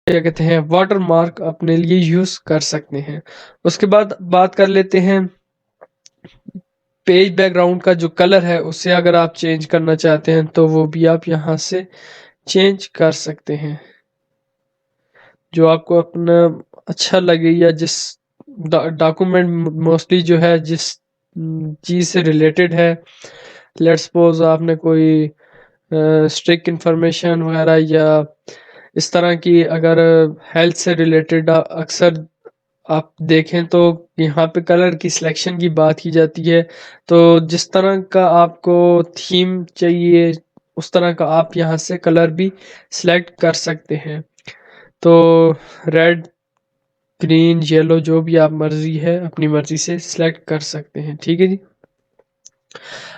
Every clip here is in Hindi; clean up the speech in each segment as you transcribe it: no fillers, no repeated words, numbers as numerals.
क्या कहते हैं वाटर मार्क अपने लिए यूज कर सकते हैं। उसके बाद बात कर लेते हैं पेज बैकग्राउंड का जो कलर है उसे अगर आप चेंज करना चाहते हैं तो वो भी आप यहाँ से चेंज कर सकते हैं, जो आपको अपना अच्छा लगे या जिस डॉक्यूमेंट मोस्टली जो है जिस चीज़ से रिलेटेड है। लेट्स सपोज आपने कोई स्ट्रिक इंफॉर्मेशन वगैरह या इस तरह की अगर हेल्थ से रिलेटेड अक्सर आप देखें तो यहाँ पे कलर की सिलेक्शन की बात की जाती है। तो जिस तरह का आपको थीम चाहिए उस तरह का आप यहाँ से कलर भी सिलेक्ट कर सकते हैं। तो रेड, ग्रीन, येलो जो भी आप मर्जी है अपनी मर्जी से सिलेक्ट कर सकते हैं। ठीक है जी।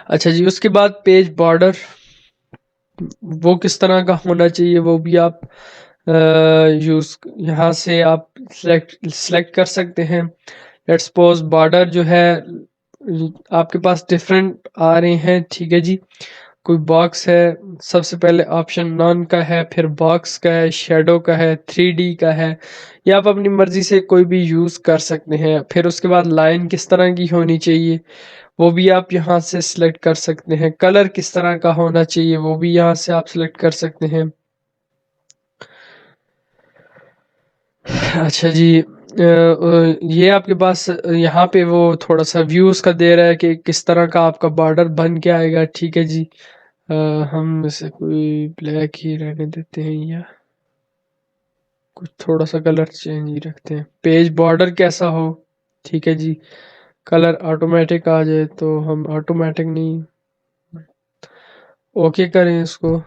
अच्छा जी, उसके बाद पेज बॉर्डर वो किस तरह का होना चाहिए वो भी आप यूज यहाँ से आप सिलेक्ट कर सकते हैं। लेट्स सपोज बॉर्डर जो है आपके पास डिफरेंट आ रहे हैं। ठीक है जी। कोई बॉक्स है, सबसे पहले ऑप्शन नॉन का है, फिर बॉक्स का है, शेडो का है, 3D का है। या आप अपनी मर्जी से कोई भी यूज कर सकते हैं। फिर उसके बाद लाइन किस तरह की होनी चाहिए वो भी आप यहाँ से सिलेक्ट कर सकते हैं। कलर किस तरह का होना चाहिए वो भी यहाँ से आप सिलेक्ट कर सकते हैं। अच्छा जी, ये आपके पास यहाँ पे वो थोड़ा सा व्यूज का दे रहा है कि किस तरह का आपका बॉर्डर बन के आएगा। ठीक है जी। अ, हम इसे कोई ब्लैक ही रहने देते हैं या कुछ थोड़ा सा कलर चेंज ही रखते हैं। पेज बॉर्डर कैसा हो, ठीक है जी। कलर ऑटोमेटिक आ जाए तो हम ऑटोमेटिक नहीं, ओके करें इसको।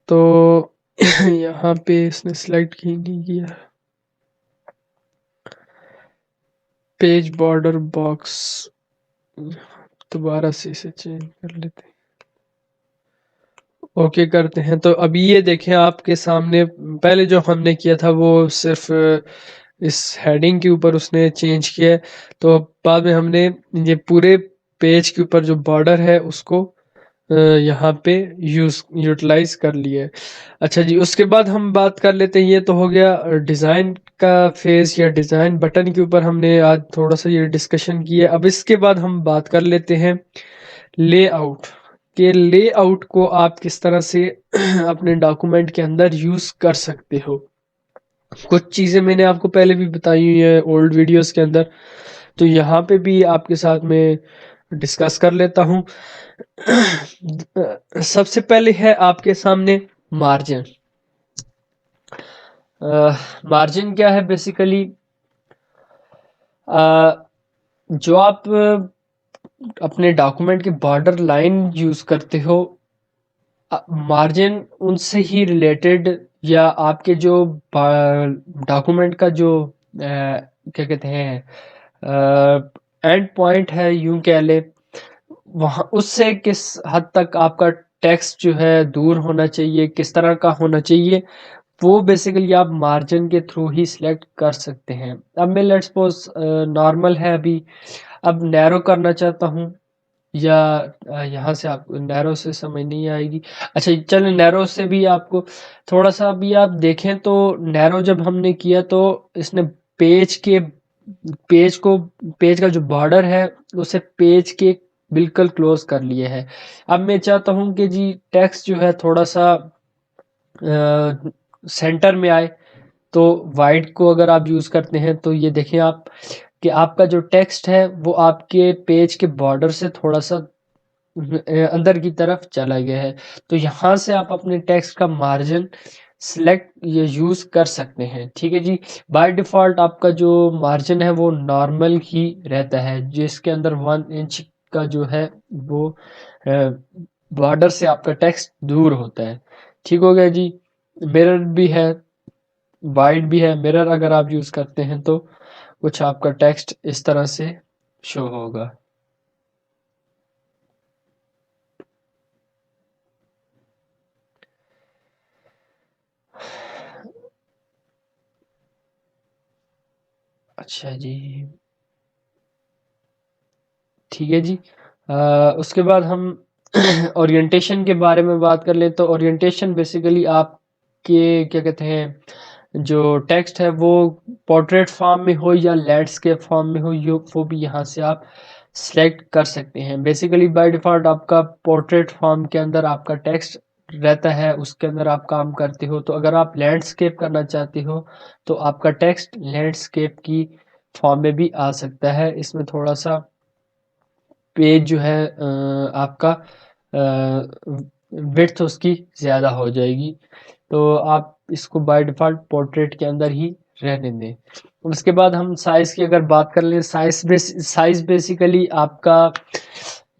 तो यहाँ पे इसने सिलेक्ट ही नहीं किया। पेज बॉर्डर बॉक्स दोबारा से इसे चेंज कर लेते हैं, ओके करते हैं। तो अभी ये देखें आपके सामने पहले जो हमने किया था वो सिर्फ इस हेडिंग के ऊपर उसने चेंज किया है। तो बाद में हमने ये पूरे पेज के ऊपर जो बॉर्डर है उसको यहाँ पे यूटिलाइज कर लिया है। अच्छा जी, उसके बाद हम बात कर लेते हैं, ये तो हो गया डिज़ाइन का फेज या डिज़ाइन बटन के ऊपर हमने आज थोड़ा सा ये डिस्कशन किया। अब इसके बाद हम बात कर लेते हैं लेआउट के। लेआउट को आप किस तरह से अपने डॉक्यूमेंट के अंदर यूज कर सकते हो। कुछ चीजें मैंने आपको पहले भी बताई हुई है ओल्ड वीडियोस के अंदर, तो यहाँ पे भी आपके साथ में डिस्कस कर लेता हूँ। सबसे पहले है आपके सामने मार्जिन। मार्जिन क्या है बेसिकली, जो आप अपने डॉक्यूमेंट की बॉर्डर लाइन यूज करते हो, मार्जिन उनसे ही रिलेटेड या आपके जो डॉक्यूमेंट का जो क्या कहते हैं एंड पॉइंट है यूं कह ले, वहाँ उससे किस हद तक आपका टेक्स्ट जो है दूर होना चाहिए, किस तरह का होना चाहिए, वो बेसिकली आप मार्जिन के थ्रू ही सिलेक्ट कर सकते हैं। अब मैं लेट्स सपोज नॉर्मल है अभी, अब नैरो करना चाहता हूँ या यहाँ से आपको नैरो से समझ नहीं आएगी। अच्छा चलो नैरो से भी आपको थोड़ा सा अभी आप देखें तो नैरो जब हमने किया तो इसने पेज के पेज को पेज का जो बॉर्डर है उसे पेज के बिल्कुल क्लोज कर लिया है। अब मैं चाहता हूँ कि जी टेक्स्ट जो है थोड़ा सा सेंटर में आए, तो वाइट को अगर आप यूज करते हैं तो ये देखें आप कि आपका जो टेक्स्ट है वो आपके पेज के बॉर्डर से थोड़ा सा अंदर की तरफ चला गया है। तो यहाँ से आप अपने टेक्स्ट का मार्जिन सिलेक्ट या यूज कर सकते हैं। ठीक है जी। बाय डिफॉल्ट आपका जो मार्जिन है वो नॉर्मल ही रहता है, जिसके अंदर 1 इंच का जो है वो बॉर्डर से आपका टेक्स्ट दूर होता है। ठीक हो गया जी। मिरर भी है, वाइड भी है। मिरर अगर आप यूज करते हैं तो कुछ आपका टेक्स्ट इस तरह से शो होगा। अच्छा जी, ठीक है जी। उसके बाद हम ओरिएंटेशन के बारे में बात कर लें तो ओरिएंटेशन बेसिकली आपके क्या कहते हैं जो टेक्स्ट है वो पोर्ट्रेट फॉर्म में हो या लैंडस्केप फॉर्म में हो, वो भी यहाँ से आप सिलेक्ट कर सकते हैं। बेसिकली बाय डिफ़ॉल्ट आपका पोर्ट्रेट फॉर्म के अंदर आपका टेक्स्ट रहता है, उसके अंदर आप काम करते हो। तो अगर आप लैंडस्केप करना चाहते हो तो आपका टेक्स्ट लैंडस्केप की फॉर्म में भी आ सकता है। इसमें थोड़ा सा पेज जो है आपका विड्थ उसकी ज़्यादा हो जाएगी, तो आप इसको बाय डिफ़ॉल्ट पोर्ट्रेट के अंदर ही रहने दें। उसके बाद हम साइज़ की अगर बात कर लें, साइज़ बेसिकली आपका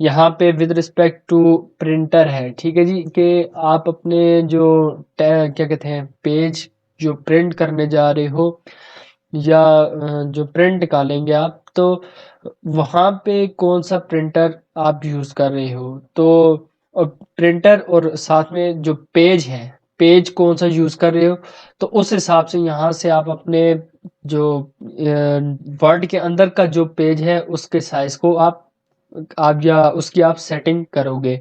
यहाँ पे विद रिस्पेक्ट टू प्रिंटर है, ठीक है जी, कि आप अपने जो क्या कहते हैं पेज जो प्रिंट करने जा रहे हो या जो प्रिंट निकालेंगे आप, तो वहाँ पे कौन सा प्रिंटर आप यूज़ कर रहे हो, तो प्रिंटर और साथ में जो पेज है, पेज कौन सा यूज़ कर रहे हो, तो उस हिसाब से यहाँ से आप अपने जो वर्ड के अंदर का जो पेज है उसके साइज़ को आप या उसकी आप सेटिंग करोगे।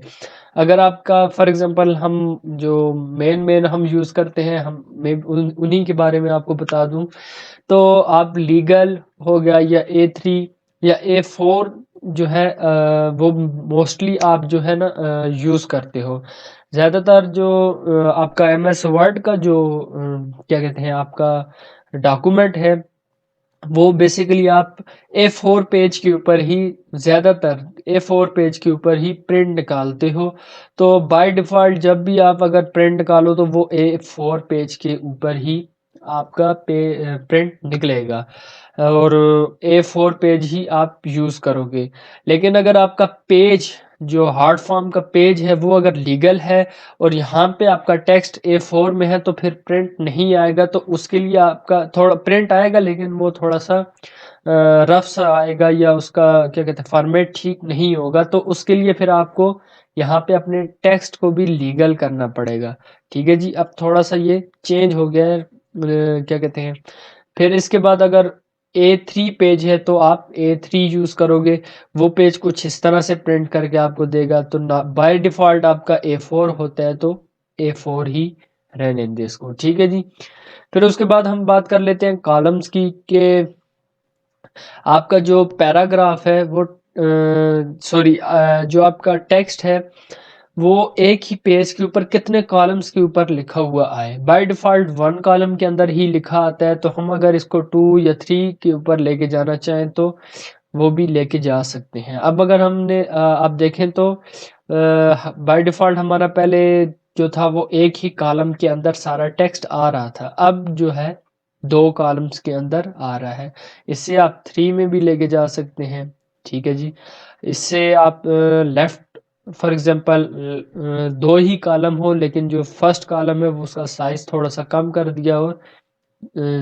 अगर आपका फॉर एग्जांपल हम जो मेन हम यूज़ करते हैं, हम मैं उन्हीं के बारे में आपको बता दूं, तो आप लीगल हो गया या A3 या A4 जो है वो मोस्टली आप जो है ना यूज़ करते हो। ज़्यादातर जो आपका MS वर्ड का जो क्या कहते हैं आपका डॉक्यूमेंट है, वो बेसिकली आप A4 पेज के ऊपर ही ज़्यादातर A4 पेज के ऊपर ही प्रिंट निकालते हो। तो बाय डिफ़ॉल्ट जब भी आप अगर प्रिंट निकालो तो वो A4 पेज के ऊपर ही आपका प्रिंट निकलेगा और A4 पेज ही आप यूज़ करोगे। लेकिन अगर आपका पेज जो हार्ड फॉर्म का पेज है वो अगर लीगल है और यहाँ पे आपका टेक्स्ट A4 में है, तो फिर प्रिंट नहीं आएगा। तो उसके लिए आपका थोड़ा प्रिंट आएगा लेकिन वो थोड़ा सा रफ सा आएगा या उसका क्या कहते हैं फॉर्मेट ठीक नहीं होगा। तो उसके लिए फिर आपको यहाँ पे अपने टेक्स्ट को भी लीगल करना पड़ेगा। ठीक है जी, अब थोड़ा सा ये चेंज हो गया है क्या कहते हैं। फिर इसके बाद अगर A3 पेज है तो आप A3 यूज़ करोगे, वो पेज कुछ इस तरह से प्रिंट करके आपको देगा। तो ना बाय डिफ़ॉल्ट आपका A4 होता है तो A4 ही रहने दें इसको, ठीक है जी। फिर उसके बाद हम बात कर लेते हैं कॉलम्स की, कि आपका जो पैराग्राफ है वो सॉरी जो आपका टेक्स्ट है वो एक ही पेज के ऊपर कितने कॉलम्स के ऊपर लिखा हुआ आए। बाय डिफ़ॉल्ट 1 कॉलम के अंदर ही लिखा आता है, तो हम अगर इसको 2 या 3 के ऊपर लेके जाना चाहें तो वो भी लेके जा सकते हैं। अब अगर हमने आप देखें तो बाय डिफ़ॉल्ट हमारा पहले जो था वो एक ही कॉलम के अंदर सारा टेक्स्ट आ रहा था, अब जो है 2 कॉलम्स के अंदर आ रहा है। इससे आप 3 में भी लेके जा सकते हैं, ठीक है जी। इससे आप left for example 2 he column हो लेकिन जो फर्स्ट कॉलम है वो उसका साइज़ थोड़ा सा कम कर दिया और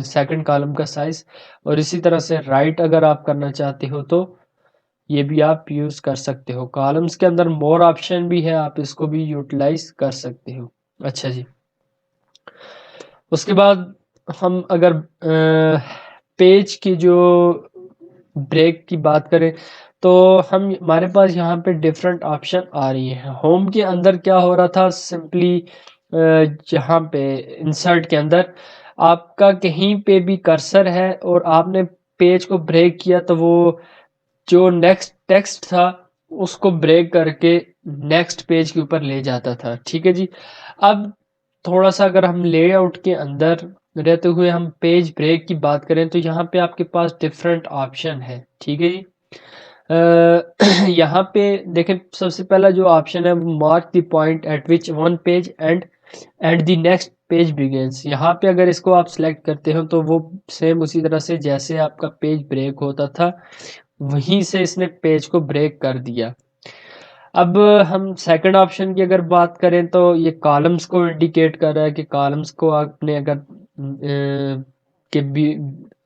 सेकंड कॉलम का साइज़, और इसी तरह से राइट अगर आप करना चाहते हो तो ये भी आप यूज़ कर सकते हो। कॉलम्स के अंदर मोर ऑप्शन भी है, आप इसको भी यूटिलाइज कर सकते हो। अच्छा जी, उसके बाद हम अगर पेज की जो ब्रेक की बात करें तो हम हमारे पास यहाँ पे डिफरेंट ऑप्शन आ रही हैं। होम के अंदर क्या हो रहा था, सिंपली जहाँ पे इंसर्ट के अंदर आपका कहीं पे भी कर्सर है और आपने पेज को ब्रेक किया तो वो जो नेक्स्ट टेक्स्ट था उसको ब्रेक करके नेक्स्ट पेज के ऊपर ले जाता था, ठीक है जी। अब थोड़ा सा अगर हम लेआउट के अंदर रहते हुए हम पेज ब्रेक की बात करें तो यहाँ पे आपके पास डिफरेंट ऑप्शन है, ठीक है जी। यहाँ पे देखें, सबसे पहला जो ऑप्शन है वो mark the point eight which one page and the next page begins. यहाँ पे अगर इसको आप सिलेक्ट करते हो तो वो सेम उसी तरह से जैसे आपका पेज ब्रेक होता था वहीं से इसने पेज को ब्रेक कर दिया। अब हम सेकंड ऑप्शन की अगर बात करें तो ये कॉलम्स को इंडिकेट कर रहा है कि कॉलम्स को आपने अगर कि भी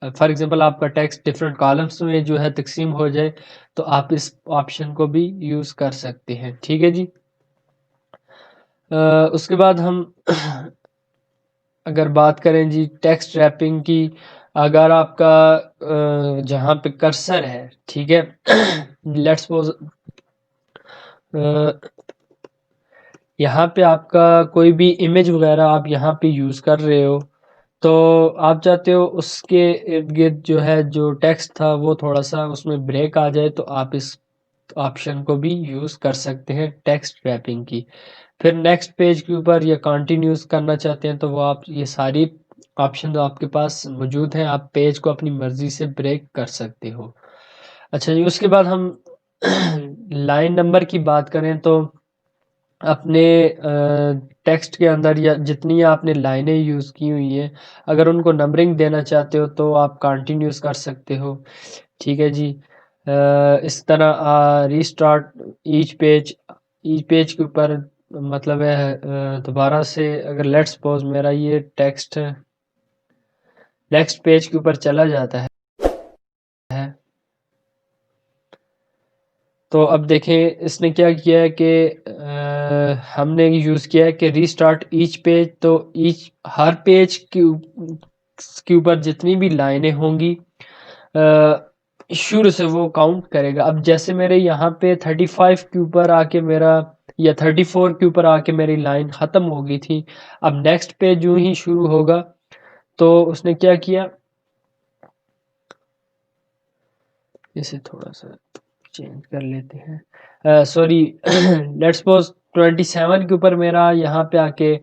फॉर एग्जांपल आपका टेक्स्ट डिफरेंट कॉलम्स में जो है तकसीम हो जाए तो आप इस ऑप्शन को भी यूज़ कर सकते हैं, ठीक है जी। उसके बाद हम अगर बात करें जी टेक्स्ट रैपिंग की, अगर आपका जहाँ पे कर्सर है, ठीक है, लेट्स सपोज यहाँ पे आपका कोई भी इमेज वगैरह आप यहाँ पे यूज़ कर रहे हो, तो आप चाहते हो उसके इर्द-गिर्द जो है जो टेक्स्ट था वो थोड़ा-सा उसमें ब्रेक आ जाए, तो आप इस ऑप्शन को भी यूज़ कर सकते हैं टेक्स्ट रैपिंग की। फिर नेक्स्ट पेज के ऊपर या कंटिन्यूस करना चाहते हैं तो वो आप ये सारी ऑप्शन तो आपके पास मौजूद हैं, आप पेज को अपनी मर्ज़ी से ब्रेक कर सकते हो। अच्छा जी, उसके बाद हम लाइन नंबर की बात करें तो अपने टेक्स्ट के अंदर या जितनी आपने लाइनें यूज़ की हुई हैं, अगर उनको नंबरिंग देना चाहते हो तो आप कंटिन्यूस कर सकते हो। ठीक है जी। इस तरह रीस्टार्ट ईच पेज के ऊपर मतलब है दोबारा से अगर लेट्स सपोज़ मेरा ये टेक्स्ट नेक्स्ट पेज के ऊपर चला जाता है। तो अब देखें इसने क्या किया है कि हमने यूज़ किया है कि रीस्टार्ट ईच पेज, तो ईच हर पेज के ऊपर जितनी भी लाइनें होंगी शुरू से वो काउंट करेगा। अब जैसे मेरे यहाँ पे 35 के ऊपर आके मेरा या 34 के ऊपर आके मेरी लाइन ख़त्म हो गई थी। अब नेक्स्ट पेज यूँ ही शुरू होगा, तो उसने क्या किया, इसे थोड़ा-सा चेंज कर लेते हैं। सॉरी लेट्स सपोज 27 के ऊपर मेरा यहाँ पे आके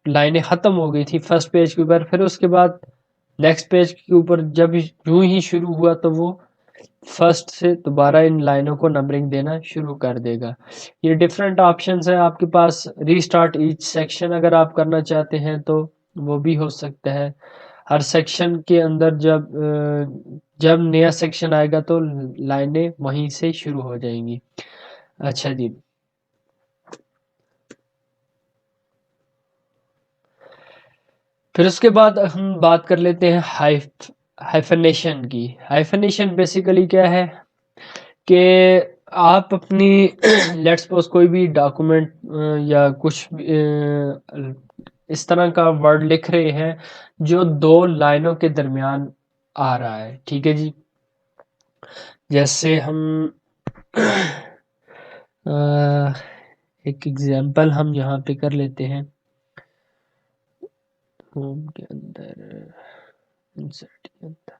लाइनें ख़त्म हो गई थी फर्स्ट पेज के ऊपर, फिर उसके बाद नेक्स्ट पेज के ऊपर जब यूं ही शुरू हुआ तो वो फर्स्ट से दोबारा इन लाइनों को नंबरिंग देना शुरू कर देगा। ये डिफरेंट ऑप्शंस है आपके पास। रीस्टार्ट ईच सेक्शन अगर आप करना चाहते हैं तो वो भी हो सकता है। हर सेक्शन के अंदर जब नया सेक्शन आएगा तो लाइनें वहीं से शुरू हो जाएंगी। अच्छा जी, फिर उसके बाद हम बात कर लेते हैं हाइफनेशन की। हाइफनेशन बेसिकली क्या है कि आप अपनी लेट्स सपोज कोई भी डॉक्यूमेंट या कुछ इस तरह का वर्ड लिख रहे हैं जो दो लाइनों के दरमियान आ रहा है। ठीक है जी, जैसे हम एक एग्जांपल हम यहाँ पे कर लेते हैं। होम के अंदर इंसर्ट के अंदर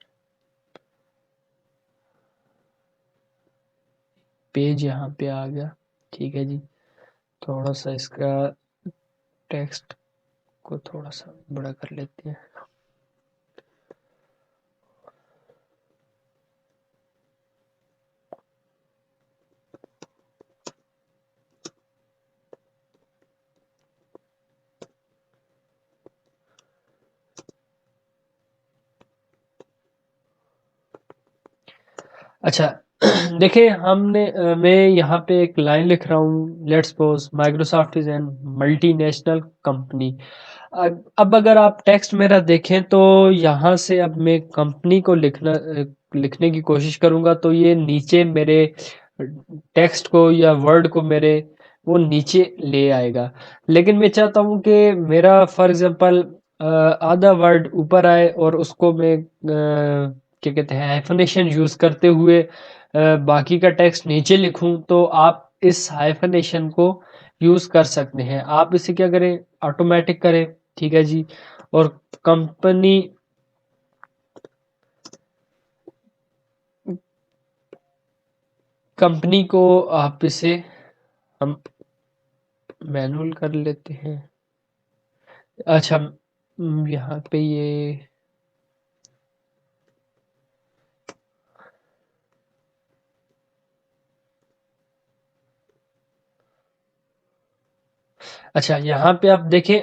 पेज यहाँ पे आ गया। ठीक है जी, थोड़ा सा इसका टेक्स्ट को थोड़ा सा बड़ा कर लेते हैं। अच्छा देखिए मैं यहाँ पे एक लाइन लिख रहा हूँ, let's suppose Microsoft is an multinational company. अब अगर आप टेक्स्ट मेरा देखें तो यहाँ से अब मैं कंपनी को लिखने की कोशिश करूँगा तो ये नीचे मेरे टेक्स्ट को या वर्ड को मेरे वो नीचे ले आएगा। लेकिन मैं चाहता हूँ कि मेरा फॉर एग्जांपल आधा वर्ड ऊपर आए और उसको मैं क्या कहते हैं हाइफनेशन यूज़ करते हुए बाकी का टेक्स्ट नीचे लिखूं, तो आप इस हाइफनेशन को यूज़ कर सकते हैं। आप इसे क्या करें, ऑटोमेटिक करें। ठीक है जी, और कंपनी कंपनी को आप इसे हम मैनुअल कर लेते हैं। अच्छा यहाँ पे ये अच्छा यहाँ पे आप देखें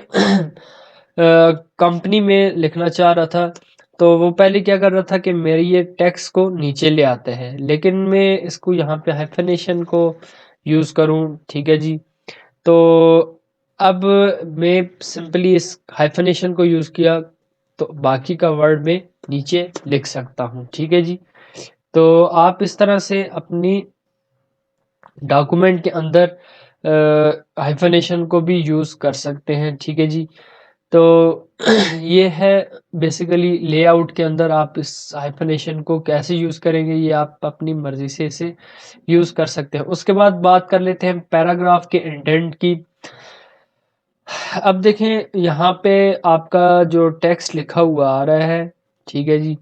कंपनी में लिखना चाह रहा था तो वो पहले क्या कर रहा था कि मेरी ये टेक्स्ट को नीचे ले आते हैं, लेकिन मैं इसको यहाँ पे हाइफनेशन को यूज़ करूँ। ठीक है जी, तो अब मैं सिंपली इस हाइफनेशन को यूज़ किया तो बाकी का वर्ड में नीचे लिख सकता हूँ। ठीक है जी, तो आप इस तरह से अपनी डॉक्यूमेंट के अंदर हाइफनेशन को भी यूज़ कर सकते हैं। ठीक है जी, तो ये है बेसिकली लेआउट के अंदर आप इस हाइफनेशन को कैसे यूज़ करेंगे, ये आप अपनी मर्ज़ी से इसे यूज़ कर सकते हैं। उसके बाद बात कर लेते हैं पैराग्राफ के इंडेंट की। अब देखें यहाँ पे आपका जो टेक्स्ट लिखा हुआ आ रहा है, ठीक है जी।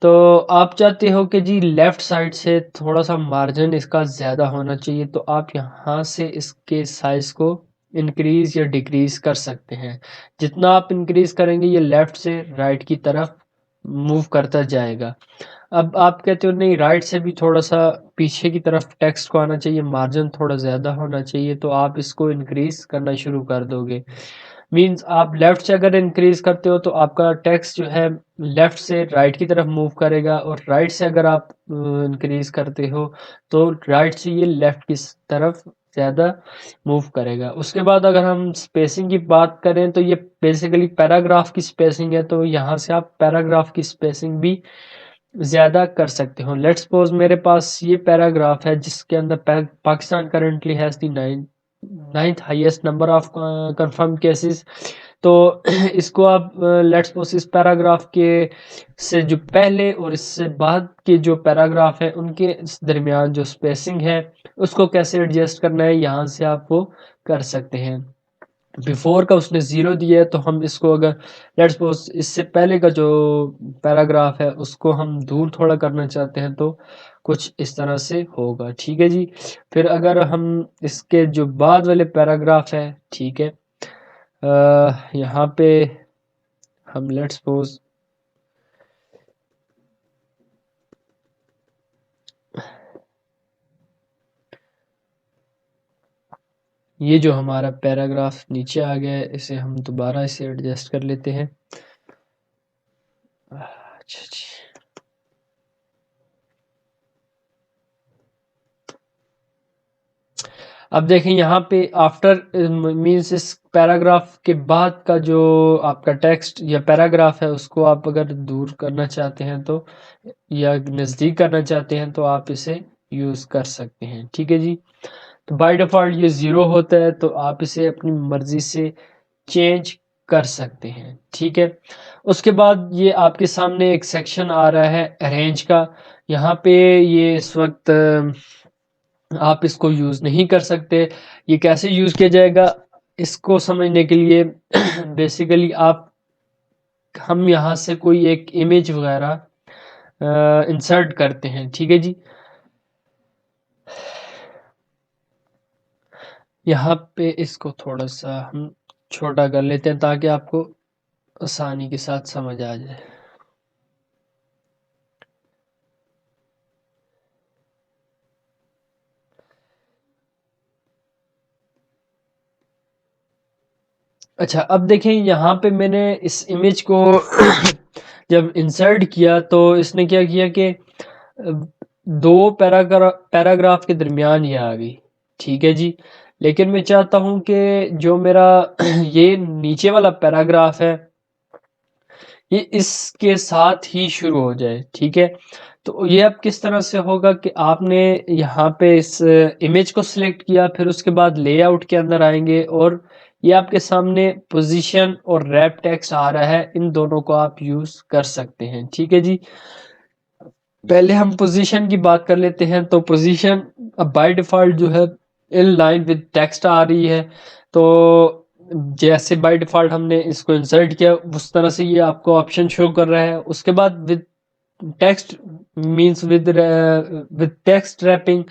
तो आप चाहते हो कि जी लेफ़्ट साइड से थोड़ा सा मार्जिन इसका ज़्यादा होना चाहिए, तो आप यहाँ से इसके साइज़ को इंक्रीज़ या डिक्रीज़ कर सकते हैं। जितना आप इंक्रीज़ करेंगे ये लेफ़्ट से राइट की तरफ मूव करता जाएगा। अब आप कहते हो नहीं, राइट से भी थोड़ा सा पीछे की तरफ टेक्स्ट को आना चाहिए, मार्जिन थोड़ा ज़्यादा होना चाहिए, तो आप इसको इंक्रीज़ करना शुरू कर दोगे। मीन्स आप लेफ़्ट से अगर इंक्रीज़ करते हो तो आपका टेक्स्ट जो है लेफ़्ट से राइट की तरफ मूव करेगा, और राइट से अगर आप इंक्रीज़ करते हो तो राइट से ये लेफ़्ट की तरफ ज़्यादा मूव करेगा। उसके बाद अगर हम स्पेसिंग की बात करें तो ये बेसिकली पैराग्राफ की स्पेसिंग है, तो यहाँ से आप पैराग्राफ की स्पेसिंग भी ज़्यादा कर सकते हो। लेट्स सपोज़ मेरे पास ये पैराग्राफ है जिसके अंदर Pakistan currently has the ninth highest number of confirm cases. तो इसको आप लेट्स सपोज इस पैराग्राफ के से जो पहले और इससे बाद के जो पैराग्राफ है उनके दरमियान जो स्पेसिंग है उसको कैसे एडजस्ट करना है, यहाँ से आप वो कर सकते हैं। बिफोर का उसने 0 दिया है, तो हम इसको अगर लेट्स सपोज इससे पहले का जो पैराग्राफ है उसको हम दूर थोड़ा करना चाहते हैं तो कुछ इस तरह से होगा, ठीक है जी। फिर अगर हम इसके जो बाद वाले पैराग्राफ है, ठीक है, यहाँ पे हम लेट्स सपोज ये जो हमारा पैराग्राफ नीचे आ गया है इसे हम दोबारा इसे एडजस्ट कर लेते हैं। अच्छा जी, अब देखें यहाँ पे आफ्टर मीन्स इस पैराग्राफ के बाद का जो आपका टेक्स्ट या पैराग्राफ है उसको आप अगर दूर करना चाहते हैं तो या नज़दीक करना चाहते हैं तो आप इसे यूज़ कर सकते हैं, ठीक है जी। तो बाय डिफ़ॉल्ट ये 0 होता है, तो आप इसे अपनी मर्ज़ी से चेंज कर सकते हैं, ठीक है। उसके बाद ये आपके सामने एक सेक्शन आ रहा है अरेंज का। यहाँ पे ये इस वक्त आप इसको यूज़ नहीं कर सकते। ये कैसे यूज़ किया जाएगा इसको समझने के लिए बेसिकली आप हम यहाँ से कोई एक इमेज वगैरह इंसर्ट करते हैं, ठीक है जी। यहाँ पे इसको थोड़ा सा हम छोटा कर लेते हैं ताकि आपको आसानी के साथ समझ आ जाए। अच्छा, अब देखें यहाँ पे मैंने इस इमेज को जब इंसर्ट किया तो इसने क्या किया कि दो पैराग्राफ के दरमियान ये आ गई, ठीक है जी। लेकिन मैं चाहता हूँ कि जो मेरा ये नीचे वाला पैराग्राफ है ये इसके साथ ही शुरू हो जाए, ठीक है। तो ये अब किस तरह से होगा कि आपने यहाँ पे इस इमेज को सिलेक्ट किया, फिर उसके बाद लेआउट के अंदर आएंगे और ये आपके सामने पोजीशन और रैप टेक्स्ट आ रहा है, इन दोनों को आप यूज कर सकते हैं, ठीक है जी। पहले हम पोजीशन की बात कर लेते हैं। तो पोजीशन अब बाय डिफॉल्ट जो है इन लाइन विद टेक्स्ट आ रही है, तो जैसे बाय डिफॉल्ट हमने इसको इंसर्ट किया उस तरह से ये आपको ऑप्शन शो कर रहा है। उसके बाद with text means with text wrapping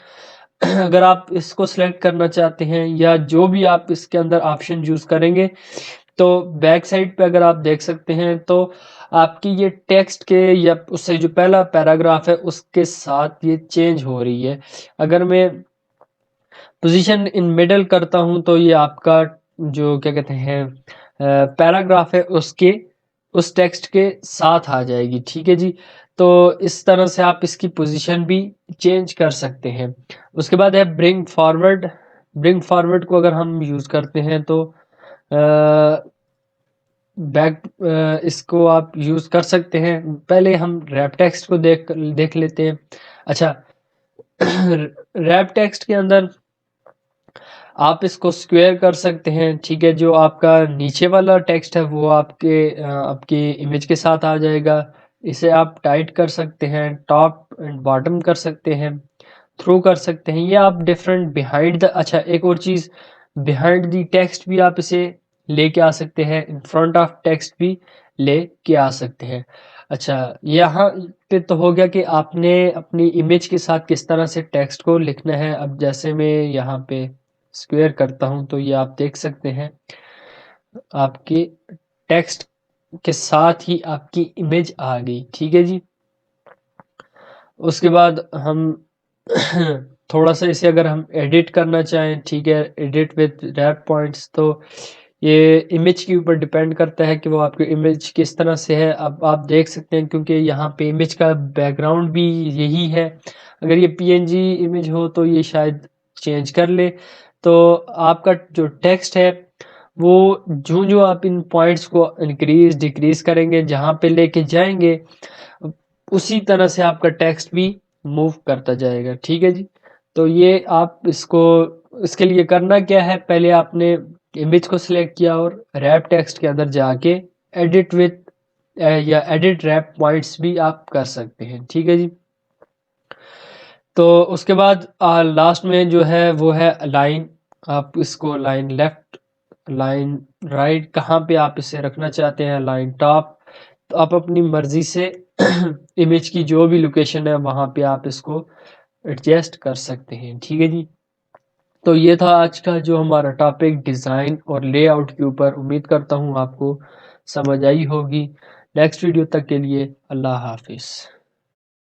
अगर आप इसको सिलेक्ट करना चाहते हैं या जो भी आप इसके अंदर ऑप्शन यूज करेंगे, तो बैक साइड पे अगर आप देख सकते हैं तो आपकी ये टेक्स्ट के या उससे जो पहला पैराग्राफ है उसके साथ ये चेंज हो रही है। अगर मैं पोजीशन इन मिडल करता हूं तो ये आपका जो क्या कहते हैं पैराग्राफ है उसके उस टेक्स्ट के साथ आ जाएगी, ठीक है जी। तो इस तरह से आप इसकी पोजीशन भी चेंज कर सकते हैं। उसके बाद है ब्रिंग फॉरवर्ड। ब्रिंग फॉरवर्ड को अगर हम यूज करते हैं तो बैक इसको आप यूज कर सकते हैं। पहले हम रैप टेक्स्ट को देख देख लेते हैं। अच्छा, रैप टेक्स्ट के अंदर आप इसको स्क्वायर कर सकते हैं, ठीक है। जो आपका नीचे वाला टेक्स्ट है वो आपकी इमेज के साथ आ जाएगा। इसे आप टाइट कर सकते हैं, टॉप एंड बॉटम कर सकते हैं, थ्रू कर सकते हैं। ये आप डिफरेंट बिहाइंड द अच्छा एक और चीज़, बिहाइंड द टेक्स्ट भी आप इसे लेके आ सकते हैं, इन फ्रंट ऑफ टेक्स्ट भी लेके आ सकते हैं। अच्छा, यहाँ पे तो हो गया कि आपने अपनी इमेज के साथ किस तरह से टेक्स्ट को लिखना है। अब जैसे मैं यहाँ पे स्क्वायर करता हूँ तो ये आप देख सकते हैं आपके टेक्स्ट के साथ ही आपकी इमेज आ गई। ठीक है जी। उसके बाद हम थोड़ा सा इसे अगर हम एडिट करना चाहें, ठीक है, एडिट विद रैप पॉइंट्स, तो ये इमेज के ऊपर डिपेंड करता है कि वो आपकी इमेज किस तरह से है। अब आप देख सकते हैं क्योंकि यहाँ पे इमेज का बैकग्राउंड भी यही है। अगर ये पीएनजी इमेज हो तो ये शायद चेंज कर ले। तो आपका जो टेक्स्ट है वो जो जो आप इन पॉइंट्स को इंक्रीज डिक्रीज करेंगे, जहाँ पे लेके जाएंगे, उसी तरह से आपका टेक्स्ट भी मूव करता जाएगा। ठीक है जी। तो ये आप इसको, इसके लिए करना क्या है, पहले आपने इमेज को सिलेक्ट किया और रैप टेक्स्ट के अंदर जाके एडिट विथ या एडिट रैप पॉइंट्स भी आप कर सकते हैं। ठीक है जी। तो उसके बाद लास्ट में जो है वो है लाइन। आप इसको लाइन लेफ्ट, लाइन राइट, कहाँ पे आप इसे रखना चाहते हैं, लाइन टॉप, तो आप अपनी मर्जी से इमेज की जो भी लोकेशन है वहाँ पे आप इसको एडजस्ट कर सकते हैं। ठीक है जी। तो ये था आज का जो हमारा टॉपिक डिज़ाइन और लेआउट के ऊपर। उम्मीद करता हूँ आपको समझ आई होगी। नेक्स्ट वीडियो तक के लिए अल्लाह हाफिज़।